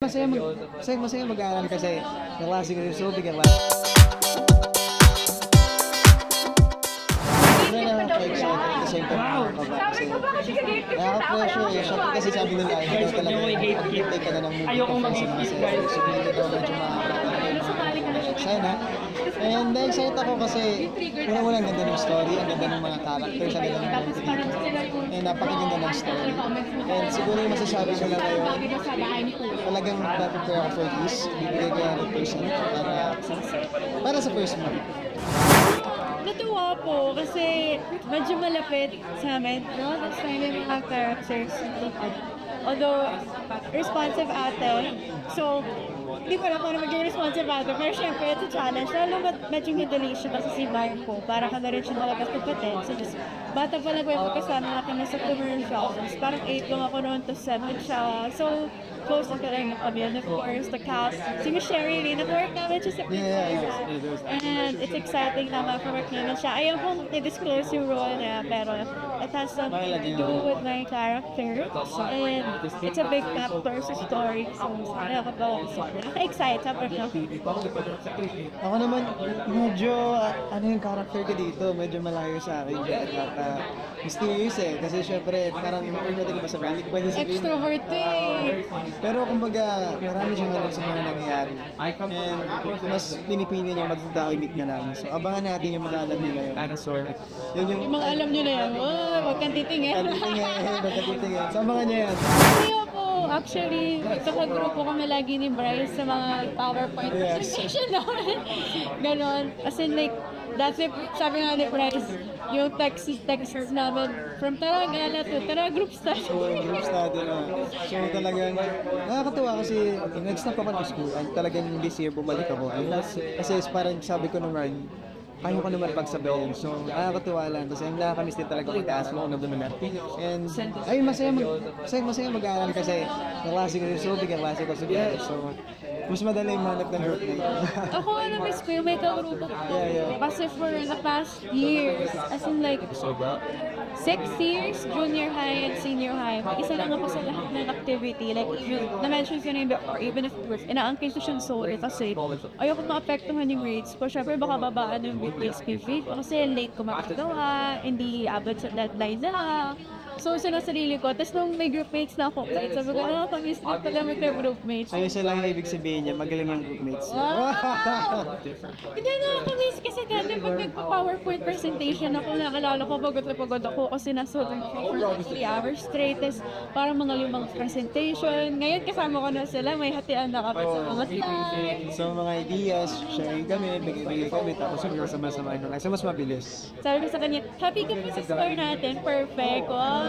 Masaya mag-aaral kasi naklase ko rin so bigyan lang. Nakaka-pressure eh. Siyempre kasi sabi nila, ikaw talaga take ka na ng movie professor na sila. So, hindi ko medyo makakapagod. Sana. And excited ako kasi unang-unang ganda ng story, ang ganda ng mga characters, ang ganda ng mga dito. And napakaganda ng story. And siguro yung masasabi ko lang kayo, talagang prepare ako for this. Bibigay ko 100% para sa first movie. Natuwa po kasi medyo malapit sa amin, no? That's why may mga characters. Although, responsive ate. So, hindi ko alam kung ano maging responsive ate. Pero syempre, it's a challenge. Lalo medyo hidali siya kasi si Marco. Para ka na rin siya talaga kapatid. So, just, bata pa lang ko yung kasama natin sa commercial. Parang 8 lang ako noon to 7 siya. So, close na lang kami. And of course, the cast. Si Sherry Lee, nag-work namin siya sa producer. And it's exciting naman for work namin siya. Ayaw kong i-disclose yung role niya, pero it has something to do with my character. And it's a big factor sa story. So, nakaka-excite sa personal. Ako naman, medyo, ano yung character ko dito, medyo malayo sa akin. At mysterious eh. Kasi syempre, parang important ko ba sa balik ba niya sa Extrovert eh. Pero kumbaga, marami siyang alam sa mga nangyayari. And mas pinipili niya mag-document nga namin. So abangan natin yung mga alam nila yun. Yung mga alam nyo na yan, huwag kang titingin. So abangan niya yan. Kaya po, actually, grupo kami lagi ni Bryce sa mga PowerPoint presentation namin. Ganon. As in like, dati sabi nga ni Bryce, yung text namin from Tara Gala to Tara Group Study. So, group study na. So, talagang nakakatuwa kasi nag-stop ako ng school. Talagang this year bumalik ako. Kasi parang sabi ko naman, kaya ko naman pagsabayin. So, nakakatuwa lang. Kasi ang nakakamiss din talaga mag-aas mo kung naman natin. And, ay, masaya mag-aaral kasi naklase ko rin so bigyan klase ko sa biyahe. So, mas madali yung hanap ng group na yun. Ako, miss ko yung may ka-grupo ko. Kasi for the past years, as in like, 6 years, junior high and senior high, isa lang ako sa lahat ng activity. Like, na-mention ko na yun before, even if inaangkin ko siyang sorry kasi ayoko maapektuhan yung grades ko. Siyempre, baka babaan yung grades kasi late ko makagawa, hindi abot sa deadline na. So, sinasarili ko. Tapos nung may groupmates na ako, sabi ko, nakakamiss din pala may groupmates. Ayun siya lang ibig sabihin niya, magaling ang groupmates. Hindi nakakamiss kasi dati pag nagpa-PowerPoint presentation ako, nakalala ko, pagod na pagod ako kasi nasulat ko for 3 hours straight. Tapos parang mga 5 presentation. Ngayon kasama ko na sila, may hatian na kami sa mga slides. So, mga ideas, sharing kami, bigay kami, tapos sama-sama ko lang. So, mas mabilis. Sabi ko sa kanya, happy ka po sa score natin, perfect. Wow.